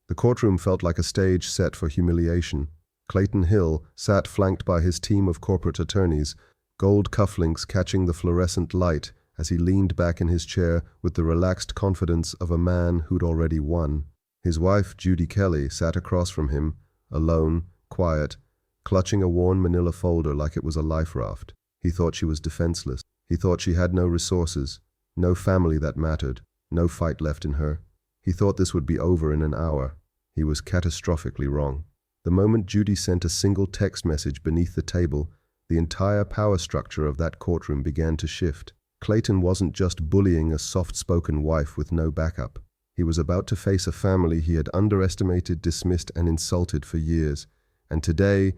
The courtroom felt like a stage set for humiliation. Clayton Hill sat flanked by his team of corporate attorneys, gold cufflinks catching the fluorescent light as he leaned back in his chair with the relaxed confidence of a man who'd already won. His wife, Judy Kelly, sat across from him, alone, quiet, clutching a worn manila folder like it was a life raft. He thought she was defenseless. He thought she had no resources, no family that mattered, no fight left in her. He thought this would be over in an hour. He was catastrophically wrong. The moment Judy sent a single text message beneath the table, the entire power structure of that courtroom began to shift. Clayton wasn't just bullying a soft-spoken wife with no backup. He was about to face a family he had underestimated, dismissed, and insulted for years. And today,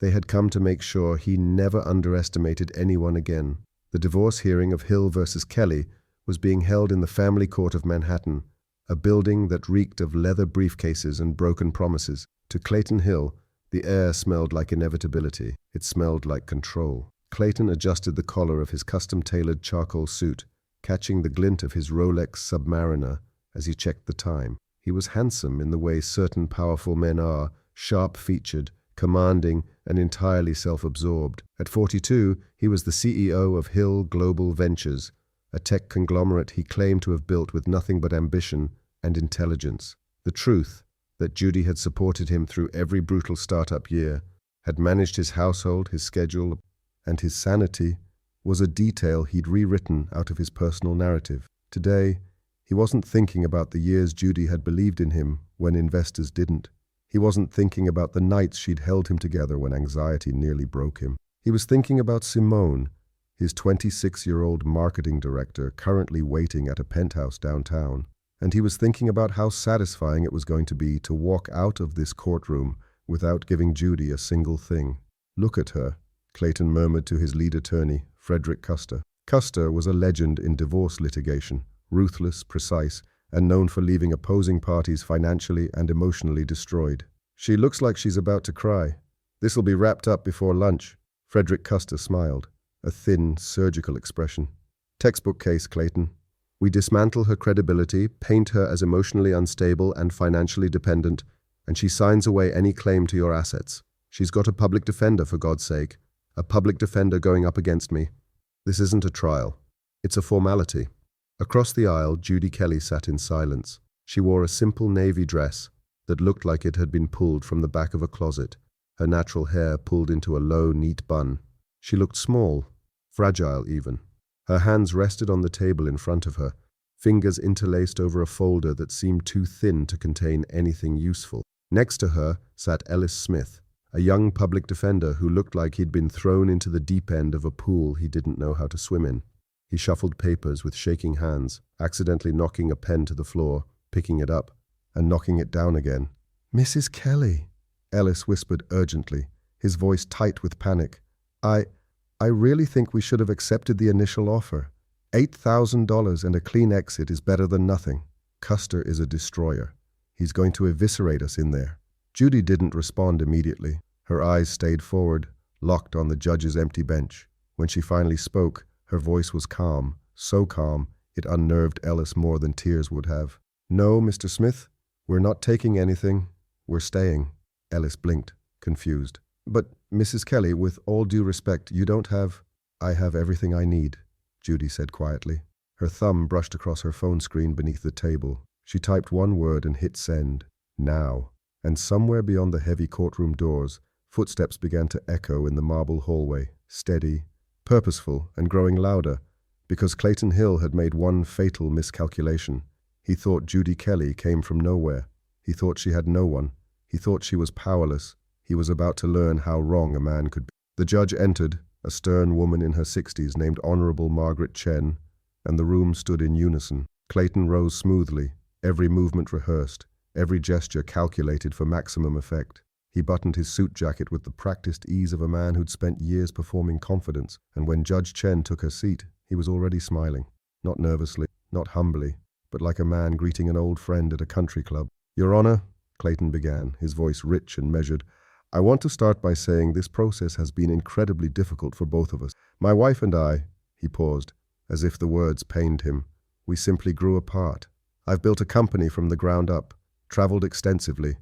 they had come to make sure he never underestimated anyone again. The divorce hearing of Hill versus Kelly was being held in the family court of Manhattan, a building that reeked of leather briefcases and broken promises. To Clayton Hill, the air smelled like inevitability. It smelled like control. Clayton adjusted the collar of his custom-tailored charcoal suit, catching the glint of his Rolex Submariner as he checked the time. He was handsome in the way certain powerful men are, sharp-featured, commanding, and entirely self-absorbed. At 42, he was the CEO of Hill Global Ventures, a tech conglomerate he claimed to have built with nothing but ambition and intelligence. The truth, that Judy had supported him through every brutal startup year, had managed his household, his schedule, and his sanity, was a detail he'd rewritten out of his personal narrative. Today, he wasn't thinking about the years Judy had believed in him when investors didn't. He wasn't thinking about the nights she'd held him together when anxiety nearly broke him. He was thinking about Simone, his 26-year-old marketing director currently waiting at a penthouse downtown. And he was thinking about how satisfying it was going to be to walk out of this courtroom without giving Judy a single thing. "Look at her," Clayton murmured to his lead attorney, Frederick Custer. Custer was a legend in divorce litigation, ruthless, precise, and known for leaving opposing parties financially and emotionally destroyed. "She looks like she's about to cry. This'll be wrapped up before lunch." Frederick Custer smiled, a thin, surgical expression. "Textbook case, Clayton. We dismantle her credibility, paint her as emotionally unstable and financially dependent, and she signs away any claim to your assets. She's got a public defender, for God's sake. A public defender going up against me. This isn't a trial. It's a formality." Across the aisle, Judy Kelly sat in silence. She wore a simple navy dress that looked like it had been pulled from the back of a closet, her natural hair pulled into a low, neat bun. She looked small, fragile even. Her hands rested on the table in front of her, fingers interlaced over a folder that seemed too thin to contain anything useful. Next to her sat Ellis Smith, a young public defender who looked like he'd been thrown into the deep end of a pool he didn't know how to swim in. He shuffled papers with shaking hands, accidentally knocking a pen to the floor, picking it up, and knocking it down again. "Mrs. Kelly," Ellis whispered urgently, his voice tight with panic. I really think we should have accepted the initial offer. $8,000 and a clean exit is better than nothing. Custer is a destroyer. He's going to eviscerate us in there." Judy didn't respond immediately. Her eyes stayed forward, locked on the judge's empty bench. When she finally spoke, her voice was calm, so calm it unnerved Ellis more than tears would have. "No, Mr. Smith, we're not taking anything. We're staying." Ellis blinked, confused. "But, Mrs. Kelly, with all due respect, you don't have—" "I have everything I need," Judy said quietly. Her thumb brushed across her phone screen beneath the table. She typed one word and hit send. Now. And somewhere beyond the heavy courtroom doors, footsteps began to echo in the marble hallway, steady, purposeful, and growing louder, because Clayton Hill had made one fatal miscalculation. He thought Judy Kelly came from nowhere. He thought she had no one. He thought she was powerless. He was about to learn how wrong a man could be. The judge entered, a stern woman in her 60s named Honorable Margaret Chen, and the room stood in unison. Clayton rose smoothly, every movement rehearsed, every gesture calculated for maximum effect. He buttoned his suit jacket with the practiced ease of a man who'd spent years performing confidence, and when Judge Chen took her seat, he was already smiling. Not nervously, not humbly, but like a man greeting an old friend at a country club. "Your Honor," Clayton began, his voice rich and measured, "I want to start by saying this process has been incredibly difficult for both of us. My wife and I," he paused, as if the words pained him, "we simply grew apart. I've built a company from the ground up, traveled extensively,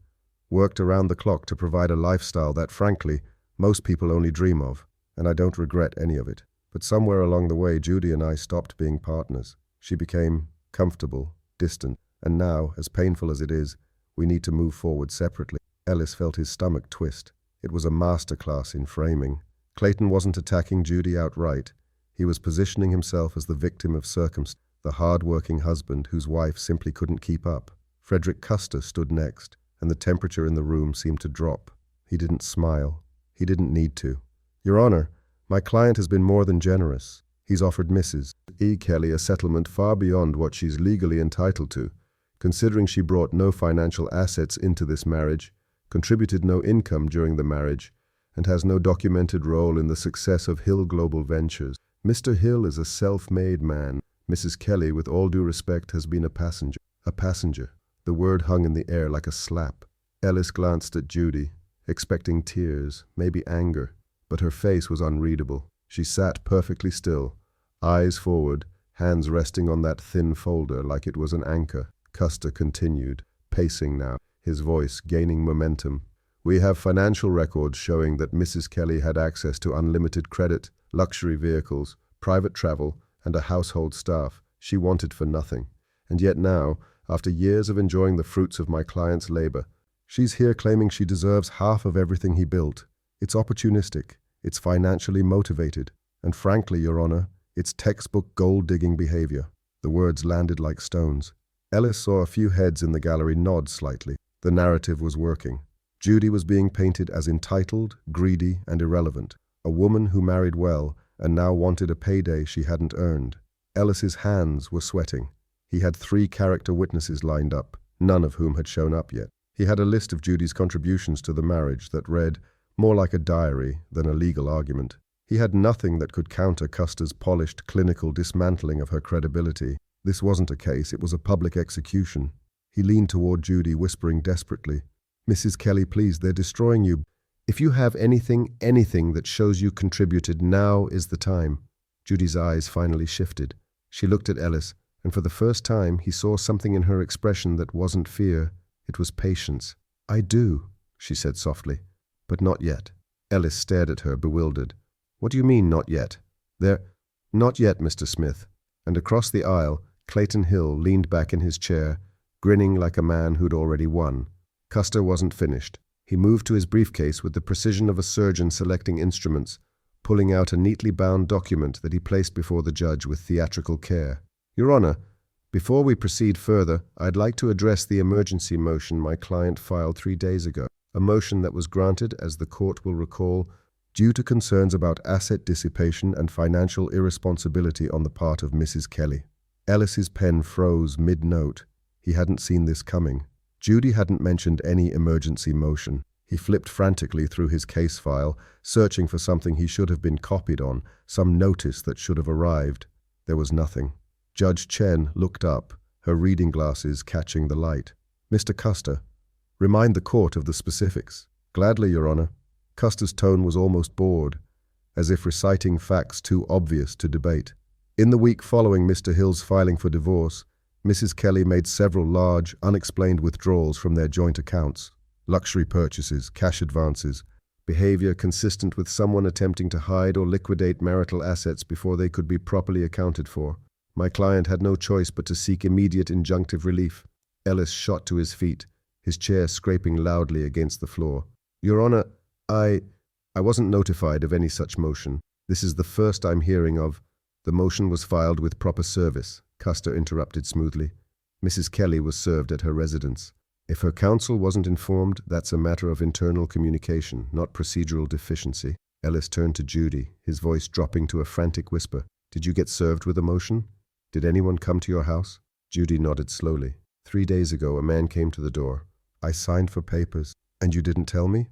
worked around the clock to provide a lifestyle that, frankly, most people only dream of, and I don't regret any of it. But somewhere along the way, Judy and I stopped being partners. She became comfortable, distant, and now, as painful as it is, we need to move forward separately. Ellis felt his stomach twist. It was a masterclass in framing. Clayton wasn't attacking Judy outright. He was positioning himself as the victim of circumstance, the hard-working husband whose wife simply couldn't keep up. Frederick Custer stood next, and the temperature in the room seemed to drop. He didn't smile. He didn't need to. "Your Honor, my client has been more than generous. He's offered Mrs. E. Kelly a settlement far beyond what she's legally entitled to, considering she brought no financial assets into this marriage, contributed no income during the marriage, and has no documented role in the success of Hill Global Ventures. Mr. Hill is a self-made man. Mrs. Kelly, with all due respect, has been a passenger." A passenger. The word hung in the air like a slap. Ellis glanced at Judy, expecting tears, maybe anger, but her face was unreadable. She sat perfectly still, eyes forward, hands resting on that thin folder like it was an anchor. Custer continued, pacing now, his voice gaining momentum. "We have financial records showing that Mrs. Kelly had access to unlimited credit, luxury vehicles, private travel, and a household staff she wanted for nothing. And yet now, after years of enjoying the fruits of my client's labor, she's here claiming she deserves half of everything he built. It's opportunistic, it's financially motivated, and frankly, Your Honor, it's textbook gold-digging behavior." The words landed like stones. Ellis saw a few heads in the gallery nod slightly. The narrative was working. Judy was being painted as entitled, greedy, and irrelevant, a woman who married well and now wanted a payday she hadn't earned. Ellis's hands were sweating. He had 3 character witnesses lined up, none of whom had shown up yet. He had a list of Judy's contributions to the marriage that read more like a diary than a legal argument. He had nothing that could counter Custer's polished, clinical dismantling of her credibility. This wasn't a case, it was a public execution. He leaned toward Judy, whispering desperately, "Mrs. Kelly, please, they're destroying you. If you have anything that shows you contributed, now is the time." Judy's eyes finally shifted. She looked at Ellis, and for the first time he saw something in her expression that wasn't fear, it was patience. "I do," she said softly, "but not yet." Ellis stared at her, bewildered. "What do you mean, not yet?" "Not yet, Mr. Smith." And across the aisle, Clayton Hill leaned back in his chair, grinning like a man who'd already won. Custer wasn't finished. He moved to his briefcase with the precision of a surgeon selecting instruments, pulling out a neatly bound document that he placed before the judge with theatrical care. "Your Honor, before we proceed further, I'd like to address the emergency motion my client filed 3 days ago, a motion that was granted, as the court will recall, due to concerns about asset dissipation and financial irresponsibility on the part of Mrs. Kelly." Ellis's pen froze mid-note. He hadn't seen this coming. Judy hadn't mentioned any emergency motion. He flipped frantically through his case file, searching for something he should have been copied on, some notice that should have arrived. There was nothing. Judge Chen looked up, her reading glasses catching the light. "Mr. Custer, remind the court of the specifics." "Gladly, Your Honor." Custer's tone was almost bored, as if reciting facts too obvious to debate. In the week following Mr. Hill's filing for divorce, Mrs. Kelly made several large, unexplained withdrawals from their joint accounts. Luxury purchases, cash advances, behavior consistent with someone attempting to hide or liquidate marital assets before they could be properly accounted for. My client had no choice but to seek immediate injunctive relief. Ellis shot to his feet, his chair scraping loudly against the floor. "Your Honor, I wasn't notified of any such motion. This is the first I'm hearing of." "The motion was filed with proper service," Custer interrupted smoothly. "Mrs. Kelly was served at her residence. If her counsel wasn't informed, that's a matter of internal communication, not procedural deficiency." Ellis turned to Judy, his voice dropping to a frantic whisper. "Did you get served with a motion? Did anyone come to your house?" Judy nodded slowly. 3 days ago, a man came to the door. I signed for papers. "And you didn't tell me?"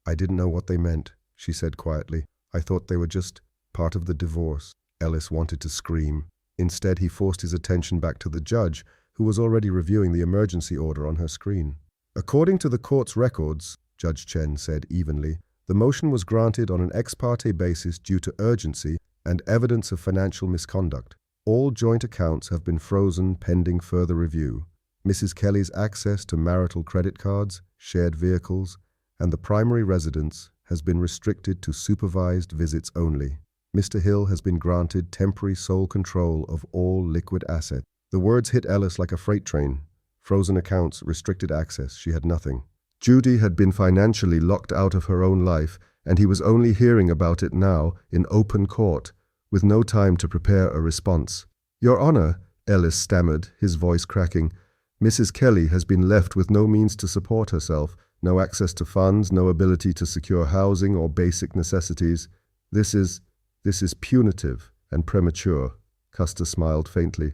"I didn't know what they meant," she said quietly. "I thought they were just part of the divorce." Ellis wanted to scream. Instead, he forced his attention back to the judge, who was already reviewing the emergency order on her screen. "According to the court's records," Judge Chen said evenly, "the motion was granted on an ex parte basis due to urgency and evidence of financial misconduct. All joint accounts have been frozen pending further review. Mrs. Kelly's access to marital credit cards, shared vehicles, and the primary residence has been restricted to supervised visits only. Mr. Hill has been granted temporary sole control of all liquid assets. The words hit Ellis like a freight train. Frozen accounts, restricted access, she had nothing. Judy had been financially locked out of her own life, and he was only hearing about it now in open court, with no time to prepare a response. "Your Honor," Ellis stammered, his voice cracking, "Mrs. Kelly has been left with no means to support herself, no access to funds, no ability to secure housing or basic necessities. This is punitive and premature." Custer smiled faintly.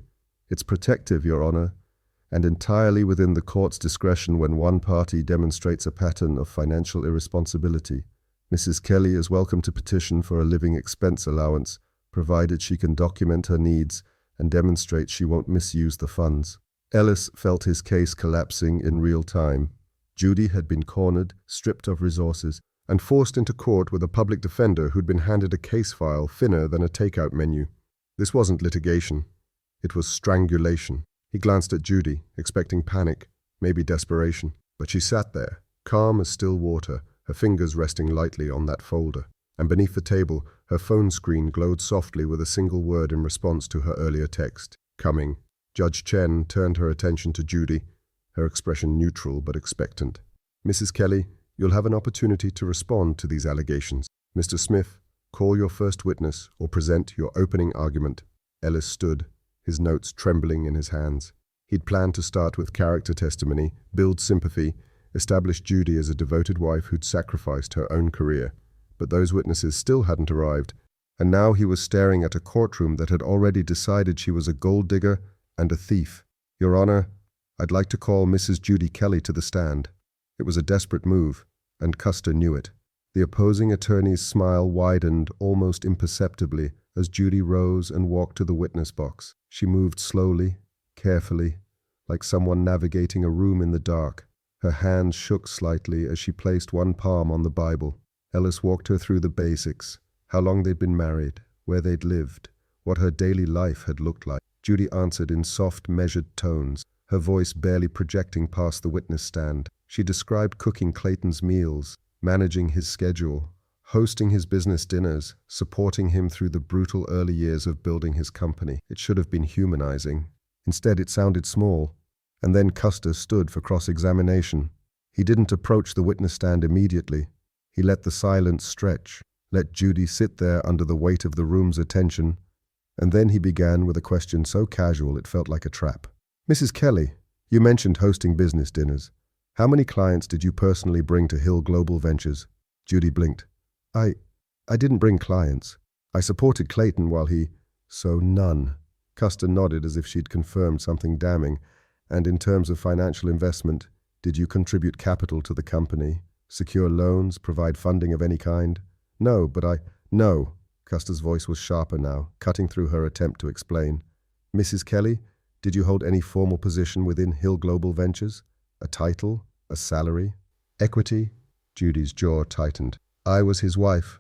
"It's protective, Your Honor, and entirely within the court's discretion when one party demonstrates a pattern of financial irresponsibility. Mrs. Kelly is welcome to petition for a living expense allowance, provided she can document her needs and demonstrate she won't misuse the funds." Ellis felt his case collapsing in real time. Judy had been cornered, stripped of resources, and forced into court with a public defender who'd been handed a case file thinner than a takeout menu. This wasn't litigation. It was strangulation. He glanced at Judy, expecting panic, maybe desperation. But she sat there, calm as still water, her fingers resting lightly on that folder. And beneath the table, her phone screen glowed softly with a single word in response to her earlier text, "Coming." Judge Chen turned her attention to Judy, her expression neutral but expectant. "Mrs. Kelly, you'll have an opportunity to respond to these allegations. Mr. Smith, call your first witness or present your opening argument." Ellis stood, his notes trembling in his hands. He'd planned to start with character testimony, build sympathy, establish Judy as a devoted wife who'd sacrificed her own career. But those witnesses still hadn't arrived, and now he was staring at a courtroom that had already decided she was a gold digger and a thief. "Your Honor, I'd like to call Mrs. Judy Kelly to the stand." It was a desperate move, and Custer knew it. The opposing attorney's smile widened almost imperceptibly as Judy rose and walked to the witness box. She moved slowly, carefully, like someone navigating a room in the dark. Her hands shook slightly as she placed one palm on the Bible. Ellis walked her through the basics, how long they'd been married, where they'd lived, what her daily life had looked like. Judy answered in soft, measured tones, her voice barely projecting past the witness stand. She described cooking Clayton's meals, managing his schedule, hosting his business dinners, supporting him through the brutal early years of building his company. It should have been humanizing. Instead, it sounded small. And then Custer stood for cross-examination. He didn't approach the witness stand immediately. He let the silence stretch, let Judy sit there under the weight of the room's attention, and then he began with a question so casual it felt like a trap. "Mrs. Kelly, you mentioned hosting business dinners. How many clients did you personally bring to Hill Global Ventures?" Judy blinked. I didn't bring clients. I supported Clayton while he..." "So none." Custer nodded as if she'd confirmed something damning. "And in terms of financial investment, did you contribute capital to the company, secure loans, provide funding of any kind?" "No, but No." Custer's voice was sharper now, cutting through her attempt to explain. "Mrs. Kelly, did you hold any formal position within Hill Global Ventures? A title? A salary? Equity?" Judy's jaw tightened. "I was his wife.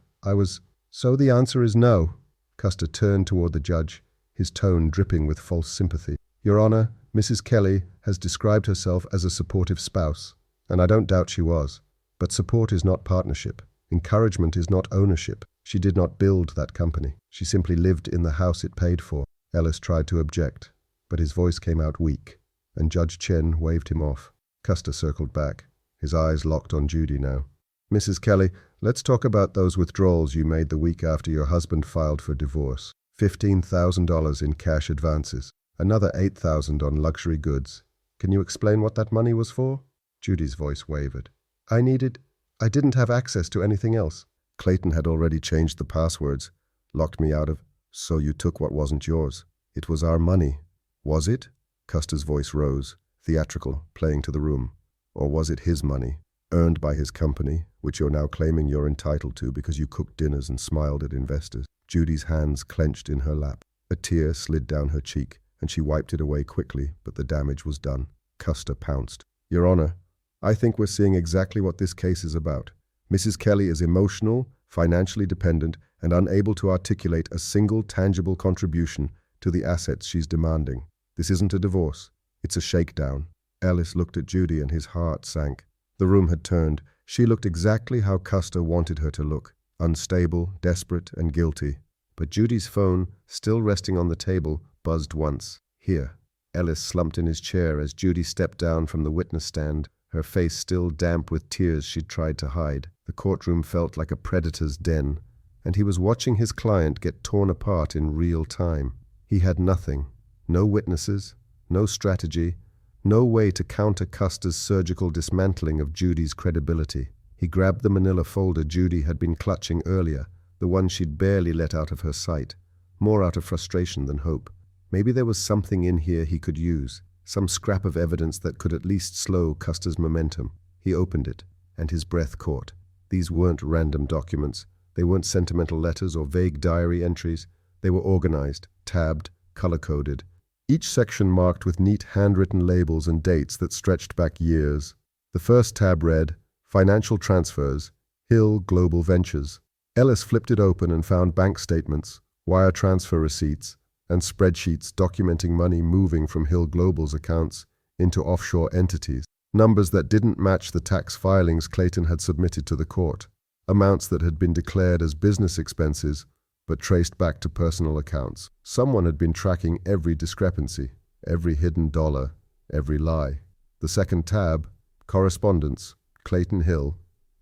So the answer is no." Custer turned toward the judge, his tone dripping with false sympathy. "Your Honor, Mrs. Kelly has described herself as a supportive spouse, and I don't doubt she was. But support is not partnership. Encouragement is not ownership. She did not build that company. She simply lived in the house it paid for." Ellis tried to object, but his voice came out weak, and Judge Chen waved him off. Custer circled back, his eyes locked on Judy now. "Mrs. Kelly, let's talk about those withdrawals you made the week after your husband filed for divorce. $15,000 in cash advances, another $8,000 on luxury goods. Can you explain what that money was for?" Judy's voice wavered. I didn't have access to anything else. Clayton had already changed the passwords, locked me out of..." "So you took what wasn't yours. It was our money. Was it?" Custer's voice rose, theatrical, playing to the room. "Or was it his money, earned by his company, which you're now claiming you're entitled to because you cooked dinners and smiled at investors?" Judy's hands clenched in her lap. A tear slid down her cheek, and she wiped it away quickly, but the damage was done. Custer pounced. "Your Honor, I think we're seeing exactly what this case is about. Mrs. Kelly is emotional, financially dependent, and unable to articulate a single tangible contribution to the assets she's demanding. This isn't a divorce. It's a shakedown. Ellis looked at Judy and his heart sank. The room had turned. She looked exactly how Custer wanted her to look, unstable, desperate, and guilty. But Judy's phone, still resting on the table, buzzed once. Here. Ellis slumped in his chair as Judy stepped down from the witness stand, her face still damp with tears she'd tried to hide. The courtroom felt like a predator's den, and he was watching his client get torn apart in real time. He had nothing. No witnesses, no strategy, no way to counter Custer's surgical dismantling of Judy's credibility. He grabbed the manila folder Judy had been clutching earlier, the one she'd barely let out of her sight, more out of frustration than hope. Maybe there was something in here he could use, some scrap of evidence that could at least slow Custer's momentum. He opened it, and his breath caught. These weren't random documents. They weren't sentimental letters or vague diary entries. They were organized, tabbed, color-coded, each section marked with neat handwritten labels and dates that stretched back years. The first tab read, Financial Transfers, Hill Global Ventures. Ellis flipped it open and found bank statements, wire transfer receipts, and spreadsheets documenting money moving from Hill Global's accounts into offshore entities. Numbers that didn't match the tax filings Clayton had submitted to the court. Amounts that had been declared as business expenses, but traced back to personal accounts. Someone had been tracking every discrepancy, every hidden dollar, every lie. The second tab, Correspondence, Clayton Hill,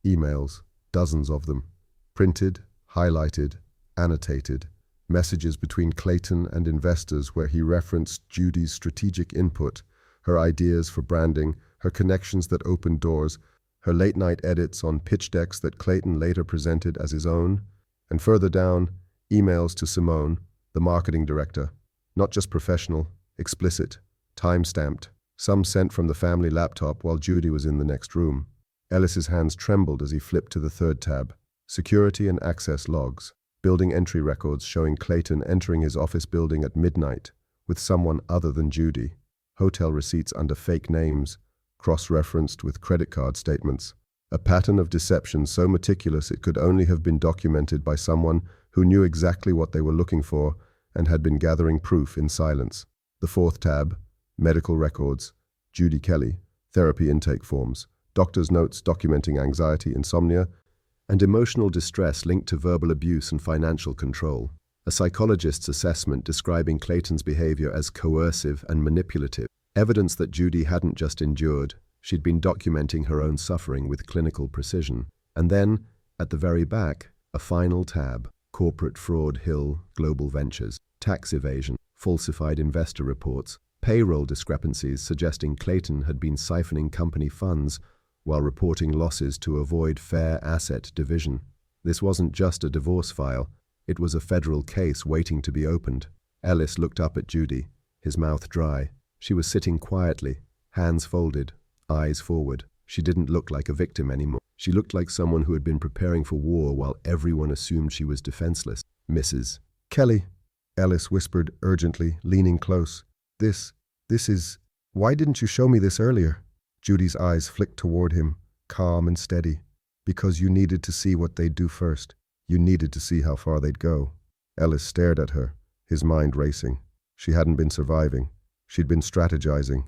emails, dozens of them. Printed, highlighted, annotated. Messages between Clayton and investors where he referenced Judy's strategic input, her ideas for branding, her connections that opened doors, her late-night edits on pitch decks that Clayton later presented as his own, and further down, emails to Simone, the marketing director. Not just professional, explicit, time-stamped, some sent from the family laptop while Judy was in the next room. Ellis's hands trembled as he flipped to the third tab, Security and Access Logs. Building entry records showing Clayton entering his office building at midnight with someone other than Judy. Hotel receipts under fake names, cross-referenced with credit card statements. A pattern of deception so meticulous it could only have been documented by someone who knew exactly what they were looking for and had been gathering proof in silence. The fourth tab, Medical Records, Judy Kelly, Therapy Intake Forms, doctor's notes documenting anxiety, insomnia, and emotional distress linked to verbal abuse and financial control. A psychologist's assessment describing Clayton's behavior as coercive and manipulative. Evidence that Judy hadn't just endured, she'd been documenting her own suffering with clinical precision. And then, at the very back, a final tab, Corporate Fraud Hill Global Ventures, Tax Evasion, Falsified Investor Reports, Payroll discrepancies suggesting Clayton had been siphoning company funds while reporting losses to avoid fair asset division. This wasn't just a divorce file, it was a federal case waiting to be opened. Ellis looked up at Judy, his mouth dry. She was sitting quietly, hands folded, eyes forward. She didn't look like a victim anymore. She looked like someone who had been preparing for war while everyone assumed she was defenseless. Mrs. Kelly, Ellis whispered urgently, leaning close. This is... Why didn't you show me this earlier? Judy's eyes flicked toward him, calm and steady. Because you needed to see what they'd do first. You needed to see how far they'd go. Ellis stared at her, his mind racing. She hadn't been surviving. She'd been strategizing.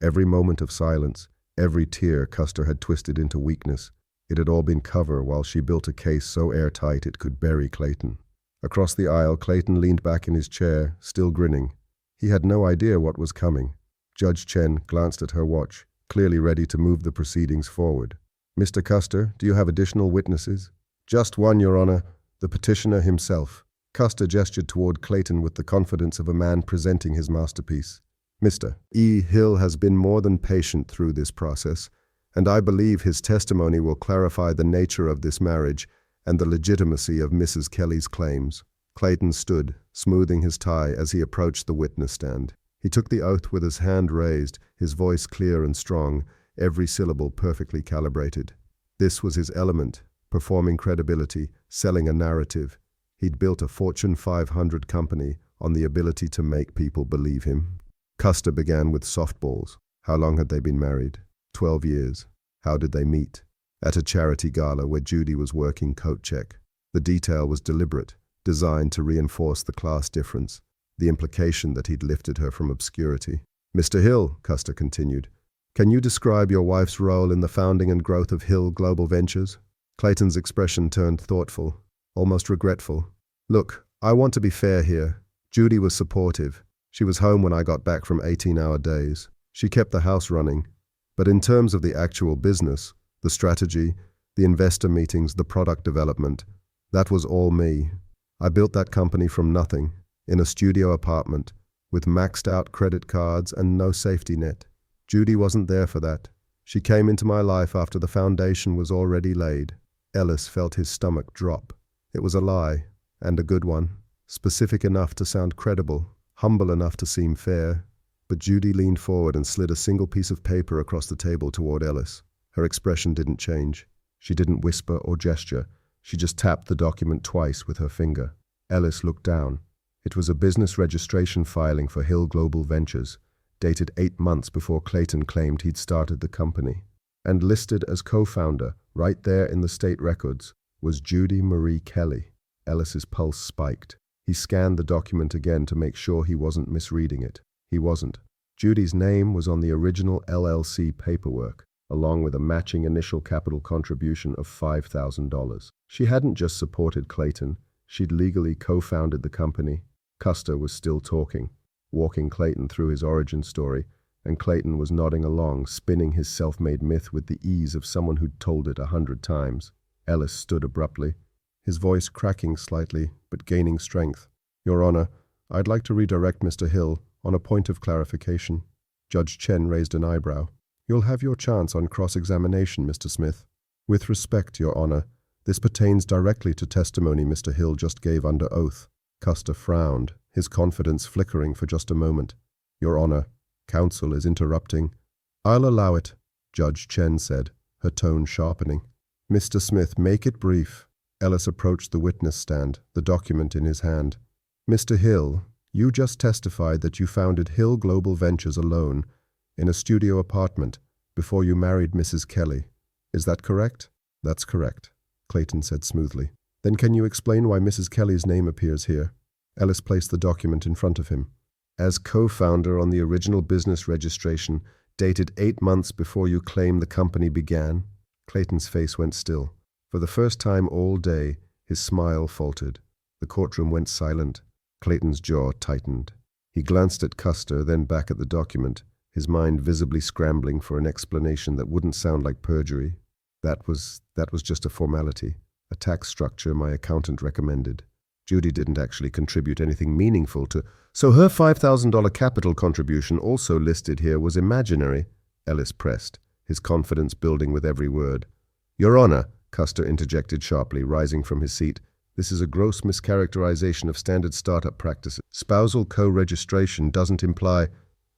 Every moment of silence, every tear Custer had twisted into weakness. It had all been cover while she built a case so airtight it could bury Clayton. Across the aisle, Clayton leaned back in his chair, still grinning. He had no idea what was coming. Judge Chen glanced at her watch, clearly ready to move the proceedings forward. Mr. Custer, do you have additional witnesses? Just one, Your Honor, the petitioner himself. Custer gestured toward Clayton with the confidence of a man presenting his masterpiece. Mr. E. Hill has been more than patient through this process, and I believe his testimony will clarify the nature of this marriage and the legitimacy of Mrs. Kelly's claims. Clayton stood, smoothing his tie as he approached the witness stand. He took the oath with his hand raised, his voice clear and strong, every syllable perfectly calibrated. This was his element, performing credibility, selling a narrative. He'd built a Fortune 500 company on the ability to make people believe him. Custer began with softballs. How long had they been married? 12 years. How did they meet? At a charity gala where Judy was working coat check. The detail was deliberate, designed to reinforce the class difference, the implication that he'd lifted her from obscurity. Mr. Hill, Custer continued, Can you describe your wife's role in the founding and growth of Hill Global Ventures? Clayton's expression turned thoughtful, almost regretful. Look, I want to be fair here. Judy was supportive. She was home when I got back from 18-hour days. She kept the house running. But in terms of the actual business, the strategy, the investor meetings, the product development, that was all me. I built that company from nothing, in a studio apartment, with maxed out credit cards and no safety net. Judy wasn't there for that. She came into my life after the foundation was already laid. Ellis felt his stomach drop. It was a lie, and a good one. Specific enough to sound credible, humble enough to seem fair. But Judy leaned forward and slid a single piece of paper across the table toward Ellis. Her expression didn't change. She didn't whisper or gesture. She just tapped the document twice with her finger. Ellis looked down. It was a business registration filing for Hill Global Ventures, dated 8 months before Clayton claimed he'd started the company. And listed as co-founder, right there in the state records, was Judy Marie Kelly. Ellis's pulse spiked. He scanned the document again to make sure he wasn't misreading it. He wasn't. Judy's name was on the original LLC paperwork, along with a matching initial capital contribution of $5,000. She hadn't just supported Clayton, she'd legally co-founded the company. Custer was still talking, walking Clayton through his origin story, and Clayton was nodding along, spinning his self-made myth with the ease of someone who'd told it 100 times. Ellis stood abruptly, his voice cracking slightly, but gaining strength. Your Honor, I'd like to redirect Mr. Hill on a point of clarification. Judge Chen raised an eyebrow. You'll have your chance on cross-examination, Mr. Smith. With respect, Your Honor, this pertains directly to testimony Mr. Hill just gave under oath. Custer frowned, his confidence flickering for just a moment. Your Honor, counsel is interrupting. I'll allow it, Judge Chen said, her tone sharpening. Mr. Smith, make it brief. Ellis approached the witness stand, the document in his hand. Mr. Hill, you just testified that you founded Hill Global Ventures alone, in a studio apartment, before you married Mrs. Kelly. Is that correct? That's correct, Clayton said smoothly. Then can you explain why Mrs. Kelly's name appears here? Ellis placed the document in front of him. As co-founder on the original business registration, dated 8 months before you claim the company began, Clayton's face went still. For the first time all day, his smile faltered. The courtroom went silent. Clayton's jaw tightened. He glanced at Custer, then back at the document, his mind visibly scrambling for an explanation that wouldn't sound like perjury. That was just a formality, a tax structure my accountant recommended. Judy didn't actually contribute anything meaningful to... So her $5,000 capital contribution also listed here was imaginary, Ellis pressed, his confidence building with every word. Your Honor, Custer interjected sharply, rising from his seat. This is a gross mischaracterization of standard startup practices. Spousal co-registration doesn't imply...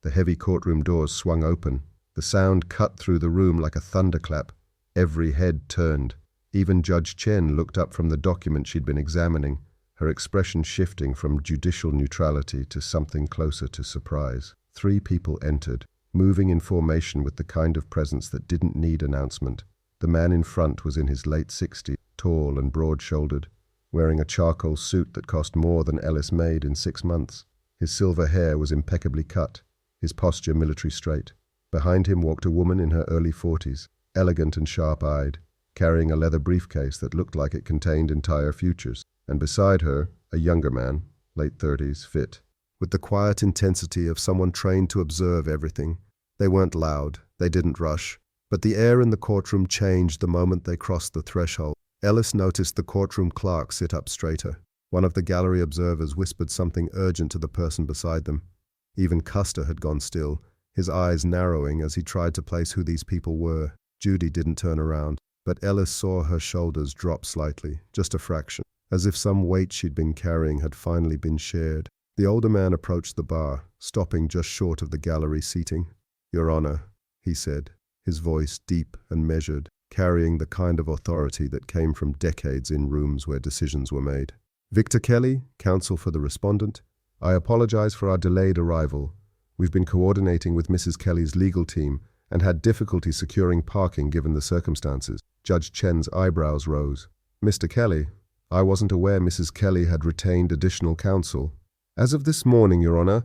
The heavy courtroom doors swung open. The sound cut through the room like a thunderclap. Every head turned. Even Judge Chen looked up from the document she'd been examining, her expression shifting from judicial neutrality to something closer to surprise. 3 people entered, moving in formation with the kind of presence that didn't need announcement. The man in front was in his late 60s, tall and broad-shouldered, wearing a charcoal suit that cost more than Ellis made in 6 months. His silver hair was impeccably cut, his posture military straight. Behind him walked a woman in her early 40s, elegant and sharp-eyed, carrying a leather briefcase that looked like it contained entire futures. And beside her, a younger man, late 30s, fit, with the quiet intensity of someone trained to observe everything. They weren't loud, they didn't rush, but the air in the courtroom changed the moment they crossed the threshold. Ellis noticed the courtroom clerk sit up straighter. One of the gallery observers whispered something urgent to the person beside them. Even Custer had gone still, his eyes narrowing as he tried to place who these people were. Judy didn't turn around, but Ellis saw her shoulders drop slightly, just a fraction, as if some weight she'd been carrying had finally been shared. The older man approached the bar, stopping just short of the gallery seating. Your Honor, he said, his voice deep and measured, carrying the kind of authority that came from decades in rooms where decisions were made. Victor Kelly, counsel for the respondent, I apologize for our delayed arrival. We've been coordinating with Mrs. Kelly's legal team and had difficulty securing parking given the circumstances. Judge Chen's eyebrows rose. Mr. Kelly, I wasn't aware Mrs. Kelly had retained additional counsel. As of this morning, Your Honor,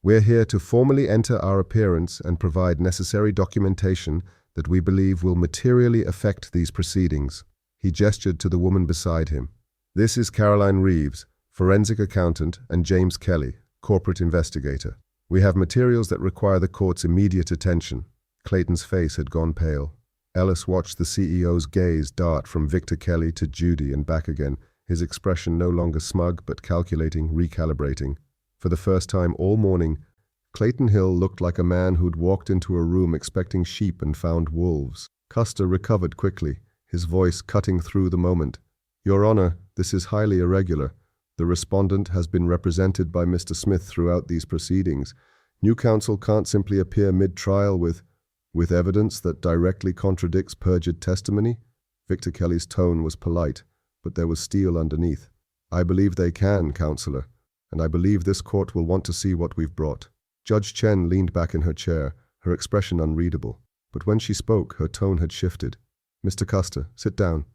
We're here to formally enter our appearance and provide necessary documentation that we believe will materially affect these proceedings." He gestured to the woman beside him. "This is Caroline Reeves, forensic accountant, and James Kelly, corporate investigator. We have materials that require the court's immediate attention." Clayton's face had gone pale. Ellis watched the CEO's gaze dart from Victor Kelly to Judy and back again, his expression no longer smug but calculating, recalibrating. For the first time all morning, Clayton Hill looked like a man who'd walked into a room expecting sheep and found wolves. Custer recovered quickly, his voice cutting through the moment. "Your Honor, this is highly irregular. The respondent has been represented by Mr. Smith throughout these proceedings. New counsel can't simply appear mid-trial with evidence that directly contradicts perjured testimony." Victor Kelly's tone was polite, but there was steel underneath. "I believe they can, Counselor, and I believe this court will want to see what we've brought." Judge Chen leaned back in her chair, her expression unreadable. But when she spoke, her tone had shifted. "Mr. Custer, sit down.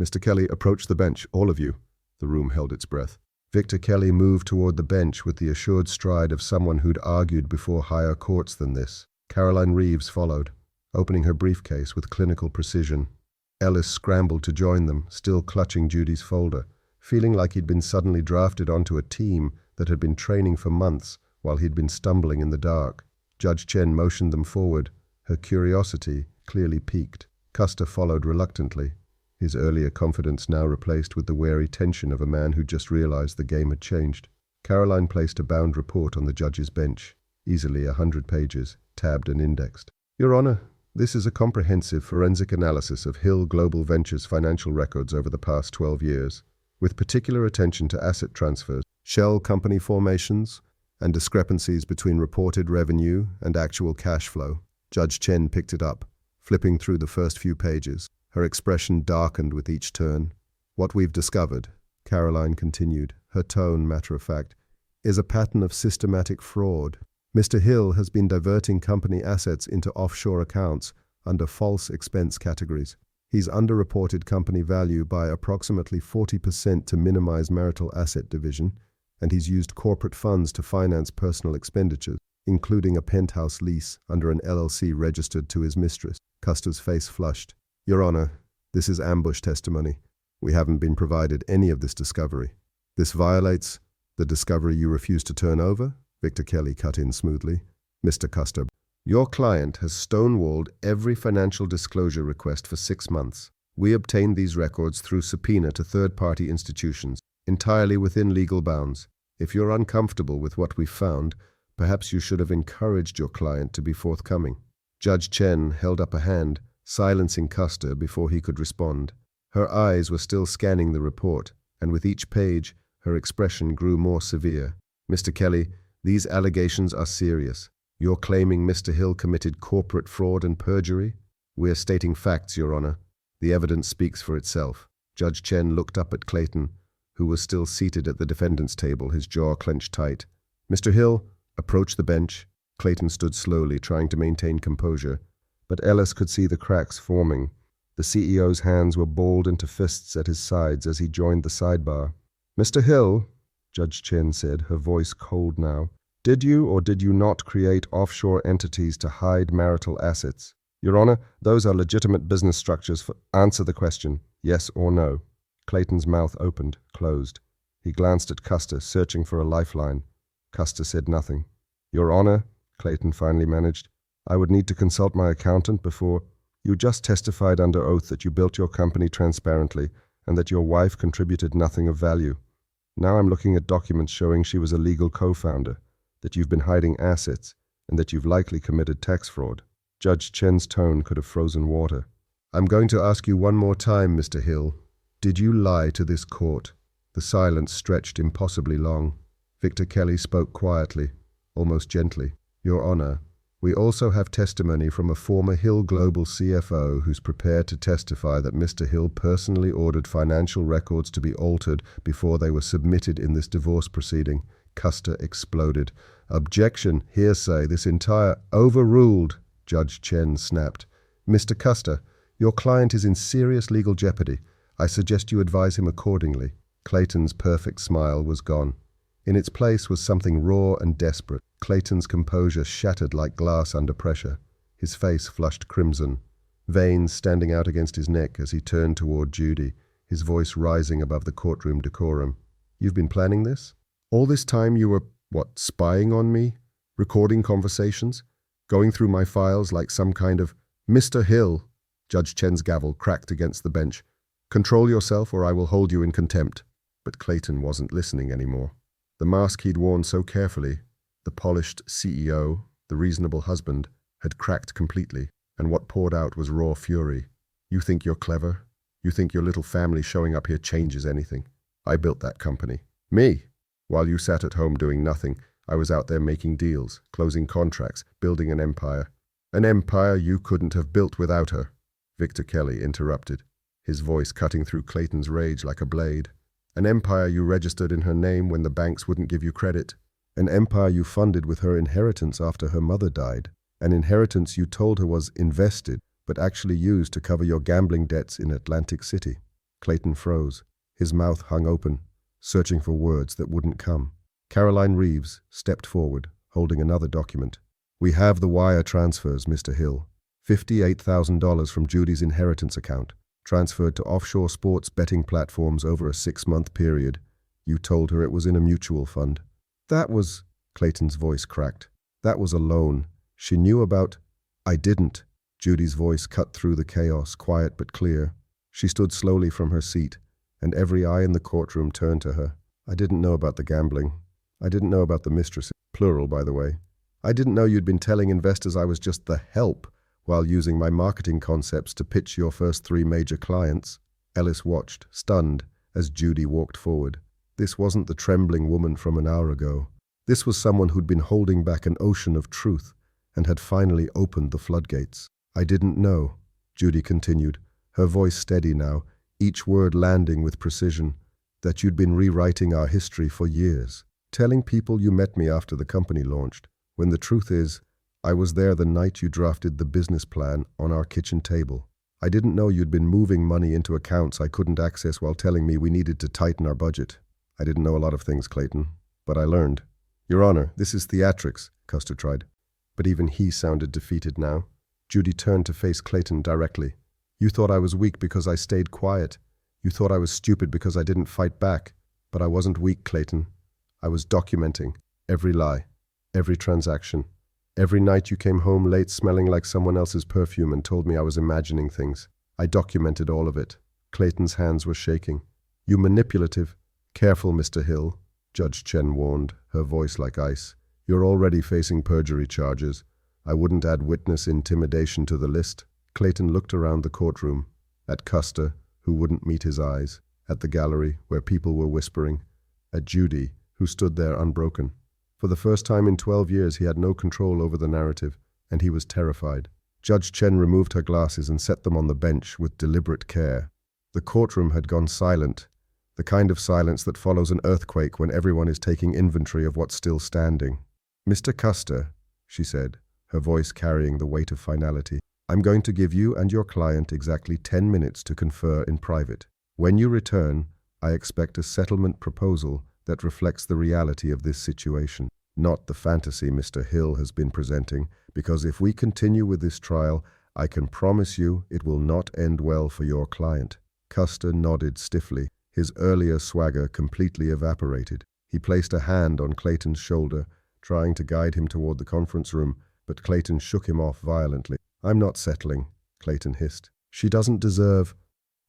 Mr. Kelly, approach the bench, all of you." The room held its breath. Victor Kelly moved toward the bench with the assured stride of someone who'd argued before higher courts than this. Caroline Reeves followed, opening her briefcase with clinical precision. Ellis scrambled to join them, still clutching Judy's folder, feeling like he'd been suddenly drafted onto a team that had been training for months while he'd been stumbling in the dark. Judge Chen motioned them forward, her curiosity clearly piqued. Custer followed reluctantly, his earlier confidence now replaced with the wary tension of a man who just realized the game had changed. Caroline placed a bound report on the judge's bench, easily 100 pages, tabbed and indexed. "Your Honor, this is a comprehensive forensic analysis of Hill Global Ventures' financial records over the past 12 years, with particular attention to asset transfers, shell company formations, and discrepancies between reported revenue and actual cash flow." Judge Chen picked it up, flipping through the first few pages. Her expression darkened with each turn. "What we've discovered," Caroline continued, her tone matter-of-fact, "is a pattern of systematic fraud. Mr. Hill has been diverting company assets into offshore accounts under false expense categories. He's underreported company value by approximately 40% to minimize marital asset division, and he's used corporate funds to finance personal expenditures, including a penthouse lease under an LLC registered to his mistress." Custer's face flushed. "Your Honor, this is ambush testimony. We haven't been provided any of this discovery." "This violates the discovery you refuse to turn over?" Victor Kelly cut in smoothly. "Mr. Custer, your client has stonewalled every financial disclosure request for 6 months. We obtained these records through subpoena to third-party institutions, entirely within legal bounds. If you're uncomfortable with what we've found, perhaps you should have encouraged your client to be forthcoming." Judge Chen held up a hand, silencing Custer before he could respond. Her eyes were still scanning the report, and with each page, her expression grew more severe. "Mr. Kelly, these allegations are serious. You're claiming Mr. Hill committed corporate fraud and perjury?" "We're stating facts, Your Honor. The evidence speaks for itself." Judge Chen looked up at Clayton, who was still seated at the defendant's table, his jaw clenched tight. "Mr. Hill, approach the bench." Clayton stood slowly, trying to maintain composure, but Ellis could see the cracks forming. The CEO's hands were balled into fists at his sides as he joined the sidebar. "Mr. Hill," Judge Chen said, her voice cold now, "did you or did you not create offshore entities to hide marital assets?" "Your Honor, those are legitimate business structures. Answer the question, yes or no." Clayton's mouth opened, closed. He glanced at Custer, searching for a lifeline. Custer said nothing. "Your Honor," Clayton finally managed, "I would need to consult my accountant before—" "You just testified under oath that you built your company transparently and that your wife contributed nothing of value. Now I'm looking at documents showing she was a legal co-founder, that you've been hiding assets, and that you've likely committed tax fraud." Judge Chen's tone could have frozen water. "I'm going to ask you one more time, Mr. Hill. Did you lie to this court?" The silence stretched impossibly long. Victor Kelly spoke quietly, almost gently. "Your Honor, we also have testimony from a former Hill Global CFO who's prepared to testify that Mr. Hill personally ordered financial records to be altered before they were submitted in this divorce proceeding." Custer exploded. "Objection, hearsay, this entire—" "Overruled," Judge Chen snapped. "Mr. Custer, your client is in serious legal jeopardy. I suggest you advise him accordingly." Clayton's perfect smile was gone. In its place was something raw and desperate. Clayton's composure shattered like glass under pressure. His face flushed crimson, veins standing out against his neck as he turned toward Judy, his voice rising above the courtroom decorum. "You've been planning this? All this time you were, spying on me? Recording conversations? Going through my files like some kind of—" "Mr. Hill!" Judge Chen's gavel cracked against the bench. "Control yourself or I will hold you in contempt." But Clayton wasn't listening anymore. The mask he'd worn so carefully, the polished CEO, the reasonable husband, had cracked completely, and what poured out was raw fury. "You think you're clever? You think your little family showing up here changes anything? I built that company. Me! While you sat at home doing nothing, I was out there making deals, closing contracts, building an empire. An empire you couldn't have built without her." Victor Kelly interrupted, his voice cutting through Clayton's rage like a blade. "An empire you registered in her name when the banks wouldn't give you credit. An empire you funded with her inheritance after her mother died. An inheritance you told her was invested, but actually used to cover your gambling debts in Atlantic City." Clayton froze, his mouth hung open, searching for words that wouldn't come. Caroline Reeves stepped forward, holding another document. "We have the wire transfers, Mr. Hill. $58,000 from Judy's inheritance account, transferred to offshore sports betting platforms over a 6-month period. You told her it was in a mutual fund." "That was—" Clayton's voice cracked. "That was a loan. She knew about—" "I didn't." Judy's voice cut through the chaos, quiet but clear. She stood slowly from her seat, and every eye in the courtroom turned to her. "I didn't know about the gambling. I didn't know about the mistresses, plural, by the way. I didn't know you'd been telling investors I was just the help while using my marketing concepts to pitch your first 3 major clients." Ellis watched, stunned, as Judy walked forward. This wasn't the trembling woman from an hour ago. This was someone who'd been holding back an ocean of truth and had finally opened the floodgates. "I didn't know," Judy continued, her voice steady now, each word landing with precision, "that you'd been rewriting our history for years, telling people you met me after the company launched, when the truth is, I was there the night you drafted the business plan on our kitchen table. I didn't know you'd been moving money into accounts I couldn't access while telling me we needed to tighten our budget. I didn't know a lot of things, Clayton, but I learned." "Your Honor, this is theatrics," Custer tried. But even he sounded defeated now. Judy turned to face Clayton directly. "You thought I was weak because I stayed quiet. You thought I was stupid because I didn't fight back. But I wasn't weak, Clayton. I was documenting every lie, every transaction. Every night you came home late smelling like someone else's perfume and told me I was imagining things. I documented all of it." Clayton's hands were shaking. "You manipulative—" "Careful, Mr. Hill," Judge Chen warned, her voice like ice. "You're already facing perjury charges. I wouldn't add witness intimidation to the list." Clayton looked around the courtroom, at Custer, who wouldn't meet his eyes, at the gallery, where people were whispering, at Judy, who stood there unbroken. For the first time in 12 years, he had no control over the narrative, and he was terrified. Judge Chen removed her glasses and set them on the bench with deliberate care. The courtroom had gone silent, the kind of silence that follows an earthquake when everyone is taking inventory of what's still standing. "Mr. Custer," she said, her voice carrying the weight of finality, "I'm going to give you and your client exactly 10 minutes to confer in private. When you return, I expect a settlement proposal that reflects the reality of this situation, not the fantasy Mr. Hill has been presenting, because if we continue with this trial, I can promise you it will not end well for your client." Custer nodded stiffly, his earlier swagger completely evaporated. He placed a hand on Clayton's shoulder, trying to guide him toward the conference room, but Clayton shook him off violently. "I'm not settling," Clayton hissed. "She doesn't deserve—"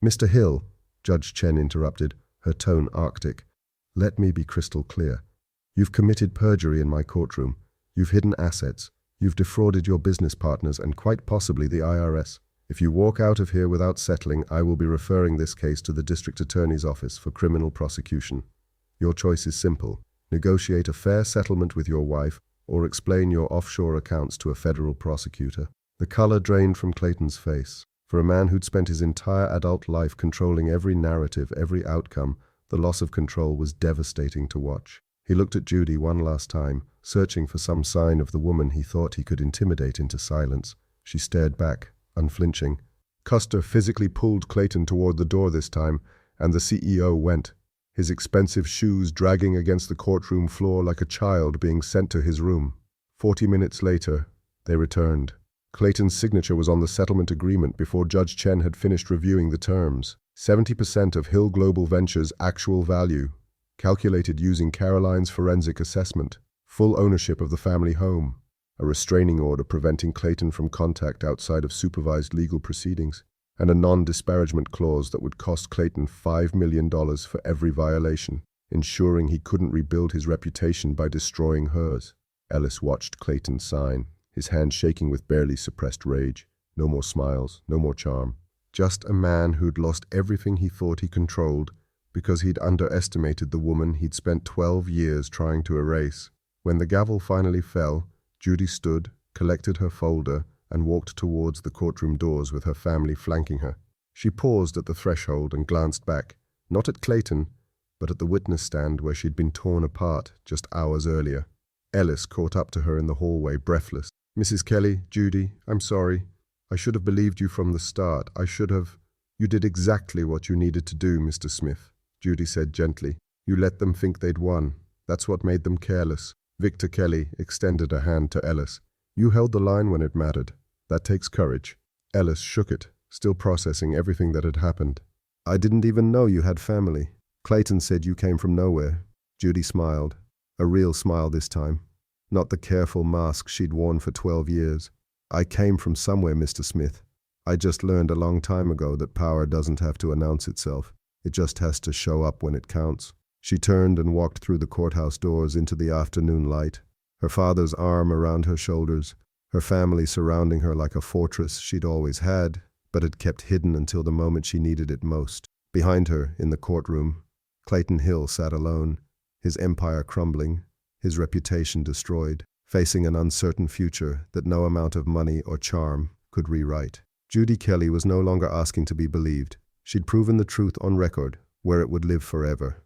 "Mr. Hill," Judge Chen interrupted, her tone arctic. "Let me be crystal clear. You've committed perjury in my courtroom. You've hidden assets. You've defrauded your business partners and quite possibly the IRS. If you walk out of here without settling, I will be referring this case to the district attorney's office for criminal prosecution. Your choice is simple. Negotiate a fair settlement with your wife or explain your offshore accounts to a federal prosecutor." The color drained from Clayton's face. For a man who'd spent his entire adult life controlling every narrative, every outcome, the loss of control was devastating to watch. He looked at Judy one last time, searching for some sign of the woman he thought he could intimidate into silence. She stared back, unflinching. Custer physically pulled Clayton toward the door this time, and the CEO went. his expensive shoes dragging against the courtroom floor like a child being sent to his room. 40 minutes later, they returned. Clayton's signature was on the settlement agreement before Judge Chen had finished reviewing the terms. 70% of Hill Global Ventures' actual value, calculated using Caroline's forensic assessment, full ownership of the family home, a restraining order preventing Clayton from contact outside of supervised legal proceedings, and a non-disparagement clause that would cost Clayton $5 million for every violation, ensuring he couldn't rebuild his reputation by destroying hers. Ellis watched Clayton sign, his hand shaking with barely suppressed rage. No more smiles, no more charm. Just a man who'd lost everything he thought he controlled because he'd underestimated the woman he'd spent 12 years trying to erase. When the gavel finally fell, Judy stood, collected her folder, and walked towards the courtroom doors with her family flanking her. She paused at the threshold and glanced back, not at Clayton, but at the witness stand where she'd been torn apart just hours earlier. Ellis caught up to her in the hallway, breathless. "Mrs. Kelly, Judy, I'm sorry. I should have believed you from the start. I should have—" "You did exactly what you needed to do, Mr. Smith," Judy said gently. "You let them think they'd won. That's what made them careless." Victor Kelly extended a hand to Ellis. "You held the line when it mattered. That takes courage." Ellis shook it, still processing everything that had happened. "I didn't even know you had family. Clayton said you came from nowhere." Judy smiled, a real smile this time, not the careful mask she'd worn for 12 years. "I came from somewhere, Mr. Smith. I just learned a long time ago that power doesn't have to announce itself. It just has to show up when it counts." She turned and walked through the courthouse doors into the afternoon light, her father's arm around her shoulders, her family surrounding her like a fortress she'd always had, but had kept hidden until the moment she needed it most. Behind her, in the courtroom, Clayton Hill sat alone, his empire crumbling, his reputation destroyed, facing an uncertain future that no amount of money or charm could rewrite. Judy Kelly was no longer asking to be believed. She'd proven the truth on record, where it would live forever.